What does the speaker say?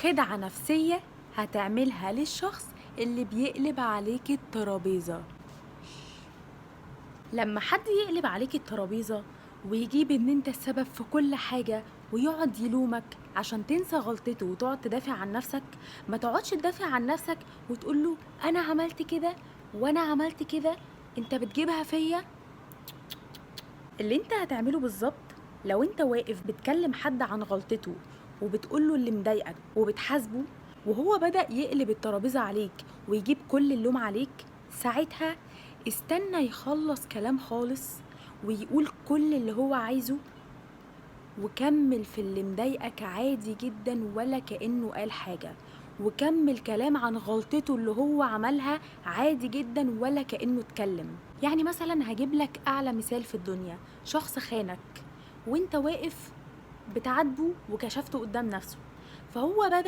خدعة نفسية هتعملها للشخص اللي بيقلب عليك الترابيزة. لما حد يقلب عليك الترابيزة ويجيب ان انت السبب في كل حاجة ويقعد يلومك عشان تنسى غلطته وتقعد تدافع عن نفسك، ما تقعدش تدافع عن نفسك وتقوله انا عملت كده وانا عملت كده، انت بتجيبها فيا. اللي انت هتعمله بالظبط، لو انت واقف بتكلم حد عن غلطته وبتقوله اللي مضايقك وبتحاسبه، وهو بدأ يقلب الترابيزة عليك ويجيب كل اللوم عليك، ساعتها استنى يخلص كلام خالص ويقول كل اللي هو عايزه، وكمل في اللي مضايقك عادي جدا ولا كأنه قال حاجة، وكمل كلام عن غلطته اللي هو عملها عادي جدا ولا كأنه اتكلم. يعني مثلا هجيب لك أعلى مثال في الدنيا، شخص خانك وانت واقف بتعاتبه وكشفته قدام نفسه، فهو بدأ